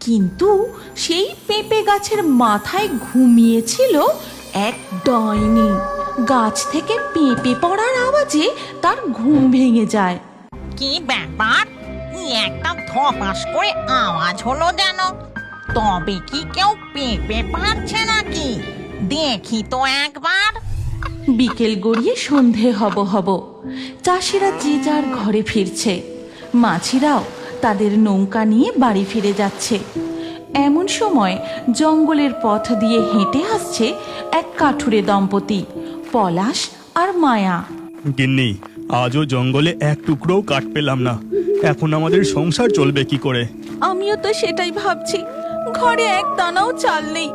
কিন্তু সেই পেঁপে গাছের মাথায় ঘুমিয়েছিল এক ডাইনি। গাছ থেকে পেঁপে পড়ার আওয়াজে তার ঘুম ভেঙে যায়। কি ব্যাপার? একটা ধপাস করে আওয়াজ হলো যেন। তবে কি কেউ পেঁপে পারছে নাকি? দেখি তো একবার। বিকেল গড়িয়ে সন্ধে হব। চাষিরা যে যার ঘরে ফিরছে, মাছিরাও তাদের নৌকা নিয়ে বাড়ি ফিরে যাচ্ছে। এমন সময় জঙ্গলের পথ দিয়ে হেঁটে আসছে এক কাঠুরে দম্পতি, পলাশ আর মায়া। গিন্নি, আজও জঙ্গলে এক টুকরোও কাঠ পেলাম না। এখন আমাদের সংসার চলবে কি করে? আমিও তো সেটাই ভাবছি, ঘরে এক দানাও চাল নেই।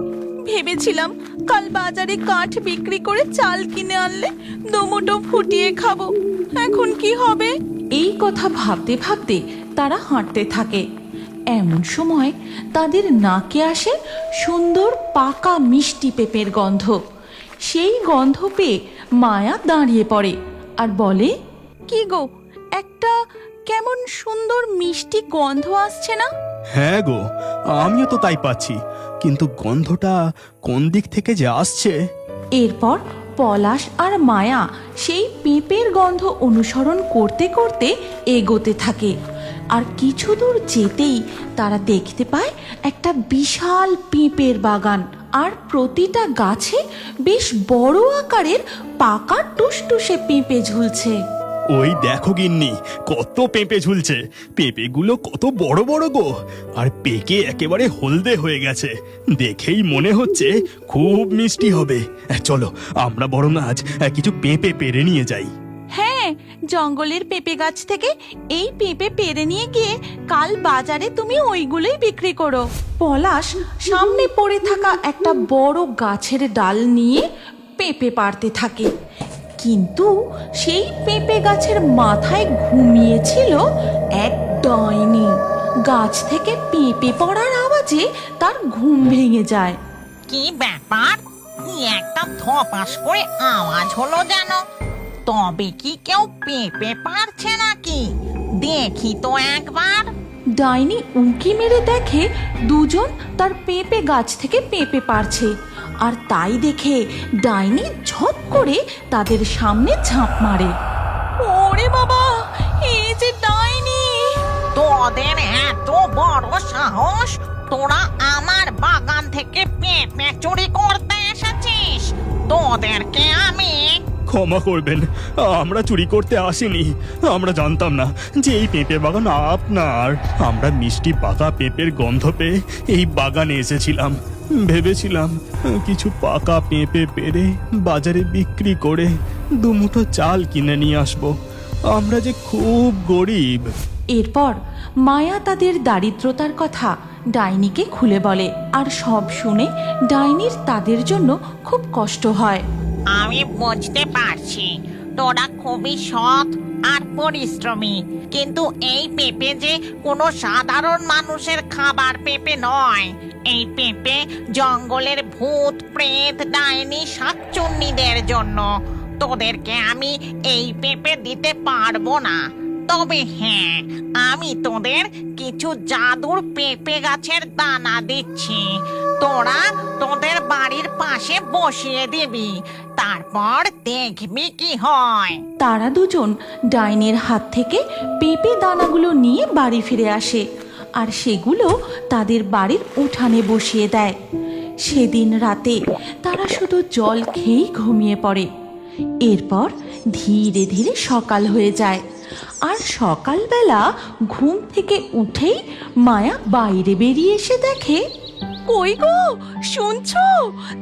ভেবেছিলাম কাল বাজারে কাঠ বিক্রি করে চাল কিনে আনলে দুমুঠো ফুটিয়ে খাবো। এখন কি হবে? এই কথা ভাবতে ভাবতে তারা হাঁটতে থাকে। এমন সময় তাদের নাকে আসে সুন্দর পাকা মিষ্টি পেঁপের গন্ধ। সেই গন্ধ পেয়ে মায়া দাঁড়িয়ে পড়ে আর বলে, কি গো, একটা কেমন সুন্দর মিষ্টি গন্ধ আসছে না? হ্যাঁ গো, আমিও তো তাই পাচ্ছি, কিন্তু গন্ধটা কোন দিক থেকে যে আসছে। এরপর পলাশ আর মায়া সেই পেঁপের গন্ধ অনুসরণ করতে করতে এগোতে থাকে। আর কিছু দূর যেতেই তারা দেখতে পায় একটা বিশাল পেঁপের বাগান, আর প্রতিটা গাছে বেশ বড় আকারের পাকা টুসটুসে পেঁপে ঝুলছে। ওই দেখো গিন্নি, কত পেঁপে ঝুলছে। পেঁপেগুলো কত বড় বড় গো, আর পেকে একেবারে হলদে হয়ে গেছে। দেখেই মনে হচ্ছে খুব মিষ্টি হবে। চলো আমরা বরং আজ কিছু পেঁপে পেড়ে নিয়ে যাই। হ্যাঁ, জঙ্গলের পেঁপে গাছ থেকে এই পেঁপে পেড়ে নিয়ে গিয়ে কাল বাজারে তুমি ওইগুলোই বিক্রি করো। পলাশ সামনে পড়ে থাকা একটা বড় গাছের ডাল নিয়ে পেঁপে পাড়তে থাকে, কিন্তু সেই পেঁপে গাছের মাথায় ঘুমিয়েছিল এক ডাইনি। গাছ থেকে পেঁপে পড়ার আওয়াজে তার ঘুম ভেঙে যায়। কি ব্যাপার? একটা ধপাস করে আওয়াজ হলো যেন। তবে কি কেউ পেঁপে পারছে নাকি? দেখি তো একবার। ডাইনি উঁকি মেরে দেখে দুজন তার পেঁপে গাছ থেকে পেঁপে পারছে, আর তাই দেখে ডাইনি ঝপ করে তাদের সামনে ঝাঁপ মারে। ওরে বাবা, এই যে ডাইনি! তোদের এত বড় সাহস! তোরা আমার বাগান থেকে পেঁপে চুরি করতে এসেছিস? তোদেরকে আমি... ক্ষমা করবেন, আমরা চুরি করতে আসিনি। আমরা জানতাম না যে এই পেঁপে বাগান আপনার। আমরা মিষ্টি পাকা পেঁপের গন্ধ পেয়ে এই বাগানে এসেছিলাম। ভেবেছিলাম কিছু পাকা পেঁপে পেড়ে বাজারে বিক্রি করে দুমুঠো চাল কিনে নিয়ে আসবো। আমরা যে খুব গরিব। এরপর মায়া তাদের দারিদ্রতার কথা ডাইনিকে খুলে বলে, আর সব শুনে ডাইনির তাদের জন্য খুব কষ্ট হয়। আমি বুঝতে পারছি তোরা খুবই সৎ আর পরিশ্রমী, কিন্তু এই পেঁপে যে কোনো সাধারণ মানুষের খাবার পেঁপে নয়। এই পেঁপে জঙ্গলের ভূত, প্রেত, ডাইনি, শাকচুন্নিদের জন্য। তোদেরকে আমি এই পেঁপে দিতে পারবো না। তবে হ্যাঁ, আমি তোদের কিছু জাদুর পেঁপে গাছের দানা দিচ্ছি। তোরা তোদের বাড়ির পাশে বসিয়ে দিবি, তারপর দেখবি কি হয়। তারা দুজন ডাইনির হাত থেকে পেঁপে দানাগুলো নিয়ে বাড়ি ফিরে আসে, আর সেগুলো তাদের বাড়ির উঠানে বসিয়ে দেয়। সেদিন রাতে তারা শুধু জল খেয়েই ঘুমিয়ে পড়ে। এরপর ধীরে ধীরে সকাল হয়ে যায়, আর সকালবেলা ঘুম থেকে উঠেই মায়া বাইরে বেরিয়ে এসে দেখে, কই গো, শুনছো?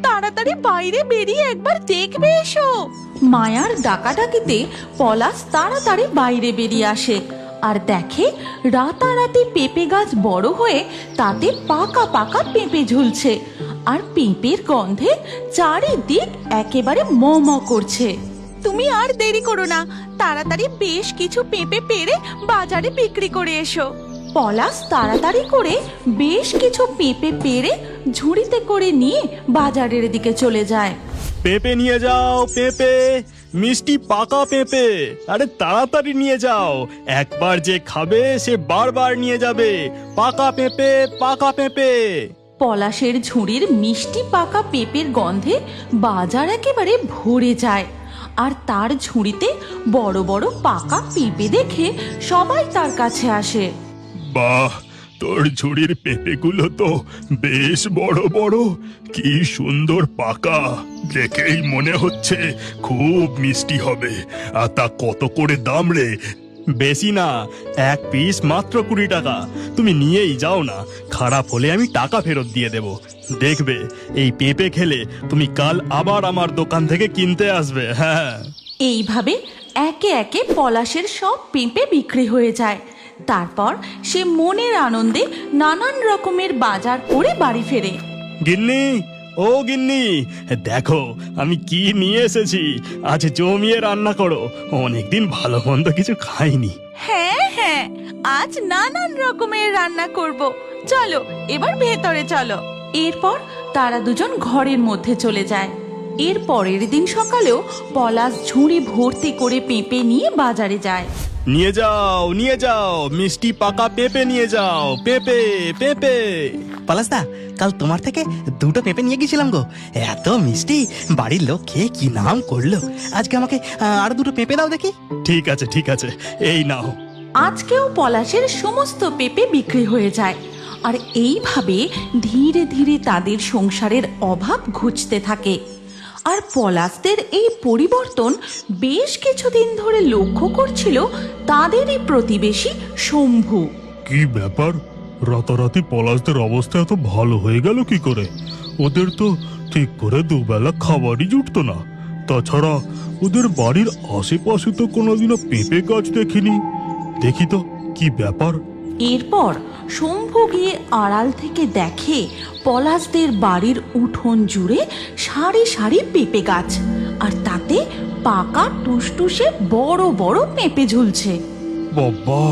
তাড়াতাড়ি বাইরে বেরিয়ে একবার দেখবে এসো। মায়ার ডাকাডাকিতে পলাশ তাড়াতাড়ি বাইরে বেরিয়ে আসে, আর দেখে রাতারাতি পেঁপে গাছ বড় হয়ে তাতে পাকা পাকা পেঁপে ঝুলছে, আর পেঁপের গন্ধে চারিদিক একেবারে ম ম করছে। তুমি আর দেরি করো না, তাড়াতাড়ি বেশ কিছু পেঁপে পেড়ে বাজারে বিক্রি করে এসো। পলাশ তাড়াতাড়ি করে বেশ কিছু পেঁপে পেড়ে ঝুড়িতে করে নিয়ে বাজারের দিকে চলে যায়। পেঁপে নিয়ে যাও, পেঁপে, মিষ্টি পাকা পেঁপে। আরে তাড়াতাড়ি নিয়ে যাও, একবার যে খাবে সে বারবার নিয়ে যাবে। পাকা পেঁপে, পাকা পেঁপে। পলাশের ঝুড়ির মিষ্টি পাকা পেঁপের গন্ধে বাজার একেবারে ভরে যায়। আর তার ঝুড়িতে বড় বড় পাকা পেঁপে দেখে সবাই তার কাছে আসে। বাহ, তোর ঝুড়ির পেঁপেগুলো তো বেশ বড় বড়, কি সুন্দর পাকা, দেখেই মনে হচ্ছে খুব মিষ্টি হবে। আর তা কত করে দাম রে? বেশি না, এক পিস মাত্র 20 টাকা। তুমি নিয়েই যাও না, খারাপ হলে আমি টাকা ফেরত দিয়ে দেব। দেখবে এই পেঁপে খেলে তুমি কাল আবার আমার দোকান থেকে কিনতে আসবে। হ্যাঁ, এইভাবে একে একে পলাশের সব পেঁপে বিক্রি হয়ে যায়। তারপর সে মনের আনন্দে নানান রকমের বাজার করে বাড়ি ফেরে। গিন্নি, ও গিন্নি, দেখো আমি কি নিয়ে এসেছি। আজ জমিয়ে রান্না করো, অনেকদিন ভালো মন্দ কিছু খাইনি। হ্যাঁ হ্যাঁ, আজ নানান রকমের রান্না করব, চলো এবার ভেতরে চলো। এরপর তারা দুজন ঘরের মধ্যে চলে যায়। এর পরের দিন সকালেও পলাশ ঝুড়ি ভর্তি করে পেঁপে নিয়ে বাজারে যায়। নিয়ে যাও, নিয়ে যাও, মিষ্টি পাকা পেঁপে নিয়ে যাও। পেঁপে, পেঁপে। পলাশদা, কাল তোমার থেকে 2টো পেঁপে নিয়ে গেছিলাম গো, এত মিষ্টি, বাড়ির লোক খেয়ে কি নাম করলো। আজকে আমাকে আরো 2টো পেঁপে দাও দেখি। ঠিক আছে, ঠিক আছে, এই নাও। আজকেও পলাশের সমস্ত পেঁপে বিক্রি হয়ে যায়। আর এইভাবে ধীরে ধীরে তাদের সংসারের অভাব ঘুচতে থাকে। আর পলাশদের এই পরিবর্তন বেশ কিছুদিন ধরে লক্ষ্য করছিল তাদেরই প্রতিবেশী শম্ভু। কি ব্যাপার, রাতারাতি পলাশদের অবস্থা এত ভালো হয়ে গেল কি করে? ওদের তো ঠিক করে দুবেলা খাবারই জুটতো না। তাছাড়া ওদের বাড়ির আশেপাশে তো কোনোদিনও পেঁপে গাছ দেখিনি। দেখি তো কি ব্যাপার। এরপর শম্ভু গিয়ে আড়াল থেকে দেখে পলাশদের বাড়ির উঠোন জুড়ে সারি সারি পেঁপে গাছ, আর তাতে পাকা টুসটুসে বড় বড় পেঁপে ঝুলছে। বাবা,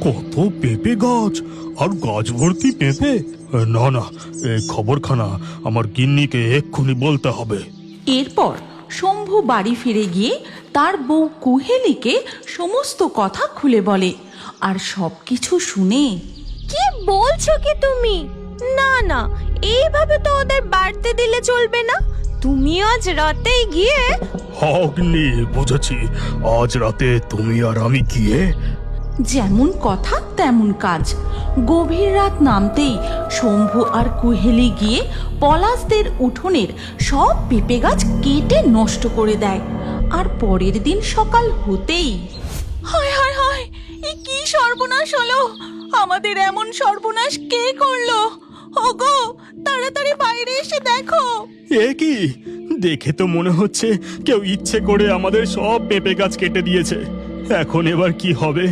কত পেঁপে গাছ, আর গাছ ভর্তি পেঁপে। না না, এই খবরখানা আমার গিন্নিকে এক্ষুনি বলতে হবে। এরপর শম্ভু বাড়ি ফিরে গিয়ে তার বউ কুহেলিকে সমস্ত কথা খুলে বলে। আর সবকিছু শুনে, কি বলছো কি তুমি? না না, এইভাবে তো ওদের বাড়তে দিলে চলবে না। তুমি আজ রাতেই গিয়ে। অগ্নি, বুঝেছি, আজ রাতে তুমি আর আমি গিয়ে। যেমন কথা তেমন কাজ। গভীর রাত নামতেই শম্ভু আর কুহেলি গিয়ে পলাশদের উঠোনের সব পেঁপে গাছ কেটে নষ্ট করে দেয়। আর পরের দিন সকাল হতেই, হায় হায় হায়, এ কি সর্বনাশ হলো! আমাদের এমন সর্বনাশ কে করলো? ওগো, তাড়াতাড়ি বাইরে এসে দেখো। এ কি, দেখে তো মনে হচ্ছে কেউ ইচ্ছে করে আমাদের সব পেঁপে গাছ কেটে দিয়েছে। এখন এবার কি হবে?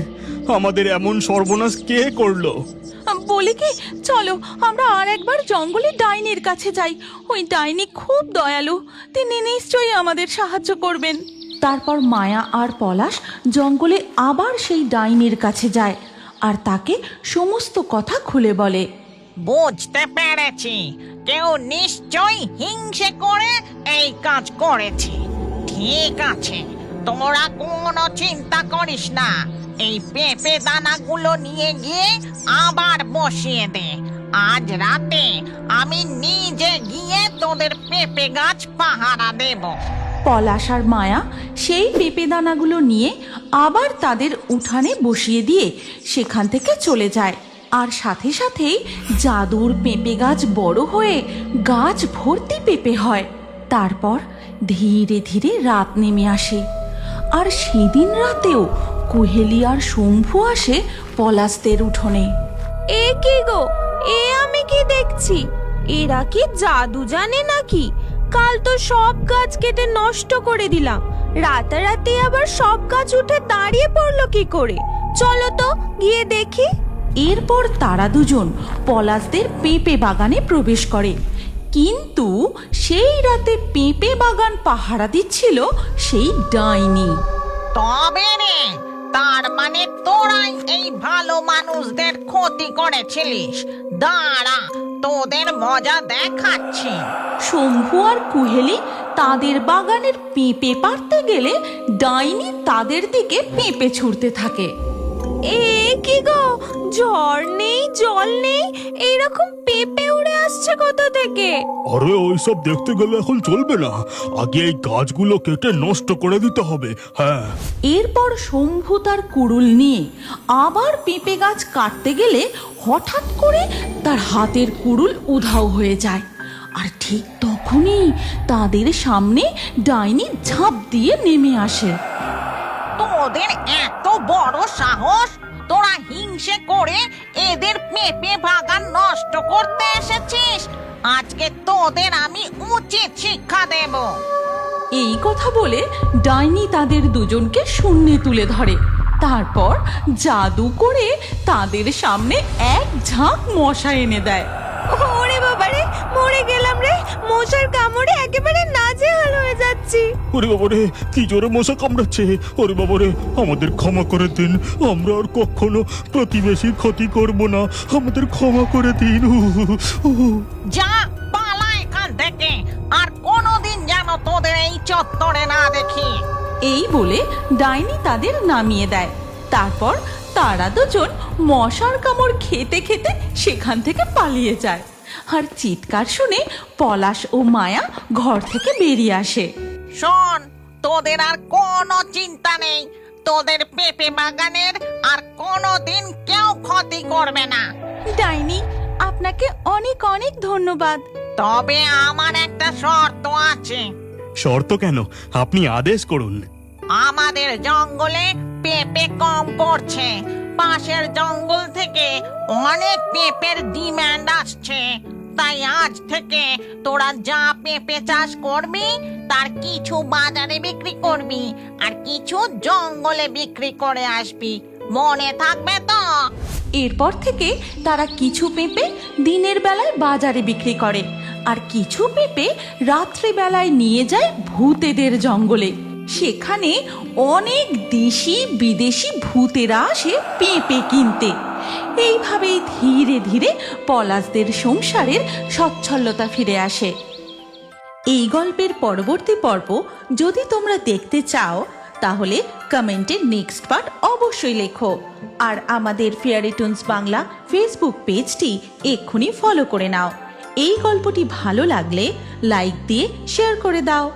আমাদের এমন সর্বনাশ কে করলো? বলি কি, চলো আমরা আর একবার জঙ্গলে ডাইনির কাছে যাই। ওই ডাইনি খুব দয়ালু, তিনি নিশ্চয়ই আমাদের সাহায্য করবেন। তারপর মায়া আর পলাশ জঙ্গলে আবার সেই ডাইনির কাছে যায় আর তাকে সমস্ত কথা খুলে বলে। বুঝতে পেরেছি, কেউ নিশ্চয়ই হিংসে করে এই কাজ করেছে। ঠিক আছে, তোরা কোনো চিন্তা করিস না। এই পেঁপে দানাগুলো নিয়ে গিয়ে আবার বসিয়ে দে। আজ রাতে আমি নিজে গিয়ে তোদের পেঁপে গাছ পাহারা দেব। পলাশ আর মায়া সেই পেঁপে দানাগুলো নিয়ে আবার তাদের উঠানে বসিয়ে দিয়ে সেখান থেকে চলে যায়। আর সাথে সাথেই জাদুর পেঁপে গাছ বড় হয়ে গাছ ভর্তি পেঁপে হয়। তারপর ধীরে ধীরে রাত নেমে আসে। আর সেদিন রাতেও কুহেলি আর শম্ভু আসে পলাশদের উঠোনে। এ কি গো, এ আমি কি দেখছি? এরা কি জাদু জানে নাকি? কাল তো সব গাছ কেটে নষ্ট করে দিলাম, রাতারাতি আবার সব গাছ উঠে দাঁড়িয়ে পড়লো কি করে? চলো তো গিয়ে দেখি। এরপর তারা দুজন পলাশদের পেঁপে বাগানে প্রবেশ করে। কিন্তু সেই রাতে পেঁপে বাগান পাহারা দিচ্ছিল সেই ডাইনি। তবে রে, তার মানে তোরাই এই ভালো মানুষদের ক্ষতি করেছিলিস। দাঁড়া, তোদের মজা দেখাচ্ছি। শম্ভু আর কুহেলি তাদের বাগানের পেঁপে পাড়তে গেলে ডাইনি তাদের দিকে পেঁপে ছুঁড়তে থাকে। এ কি গো, ঝড় নেই জল নেই, এইরকম পেঁপে উড়ে আসছে কোথা থেকে? আরে ওইসব দেখতে গেলে এখন চলবে না, আগে এই গাছগুলো কেটে নষ্ট করে দিতে হবে। হ্যাঁ, এরপর শম্ভু তার কুড়ুল নিয়ে আবার পেঁপে গাছ কাটতে গেলে হঠাৎ করে তার হাতের কুড়ুল উধাও হয়ে যায়। আর ঠিক তখনই তাদের সামনে ডাইনি ঝাঁপ দিয়ে নেমে আসে। তোদের এত বড় সাহস, তোরা হিংসে করে এদের পেঁপে বাগান নষ্ট করতে এসেছিস। আজকে তোদের আমি উচিত শিক্ষা দেব। এই কথা বলে ডাইনি তাদের দুজনকে শূন্যে তুলে ধরে। তারপর জাদু করে তাদের সামনে এক ঝাঁক মশা এনে দেয়। ওরে বাবা রে, মরে গেলাম রে, মশার কামড়ে একেবারে নাজেহাল হয়ে যাচ্ছি। ওরে বাবারে কি জোরে মশা কামড়াচ্ছে। ওরে বাবারে, আমাদের ক্ষমা করে দিন, আমরা আর কখনো প্রতিবেশীর ক্ষতি করব না, আমাদের ক্ষমা করে দিন। যা, পালা এখান থেকে, আর কোনোদিন যেন তোদের এই চত্বরে না দেখি। এই বলে ডাইনি তাদের নামিয়ে দেয়। তারপর তারা দুজন মশার কামড় খেতে খেতে সেখান থেকে পালিয়ে যায়। আর চিৎকার শুনে পলাশ ও মায়া ঘর থেকে বেরিয়ে আসে। শোন, তোদের আর কোনো চিন্তা নেই, তোদের পেঁপে বাগানের আর কোনোদিন কেউ ক্ষতি করবে না। ডাইনি, আপনাকে অনেক অনেক ধন্যবাদ। তবে আমার একটা শর্ত আছে। শর্ত কেন? আপনি আদেশ করুন। আমাদের জঙ্গলে পেঁপে কম পড়ছে, পাশের জঙ্গল থেকে অনেক পেঁপের ডিমান্ড আসছে। তাই আজ থেকে তোরা যা পেঁপে চাষ করবি তার কিছু বাজারে বিক্রি করবি আর কিছু জঙ্গলে বিক্রি করে আসবি, মনে থাকবে তো? এরপর থেকে তারা কিছু পেঁপে দিনের বেলায় বাজারে বিক্রি করে আর কিছু পেঁপে রাত্রিবেলায় নিয়ে যায় ভূতেদের জঙ্গলে। সেখানে অনেক দেশি বিদেশি ভূতেরা আসে পেঁপে কিনতে। এইভাবেই ধীরে ধীরে পলাশদের সংসারের সচ্ছলতা ফিরে আসে। এই গল্পের পরবর্তী পর্ব যদি তোমরা দেখতে চাও তাহলে কমেন্টে নেক্সট পার্ট অবশ্যই লেখো। আর আমাদের ফেয়ারি টুনস বাংলা ফেসবুক পেজটি এক্ষুনি ফলো করে নাও। এই গল্পটি ভালো লাগলে লাইক দিয়ে শেয়ার করে দাও।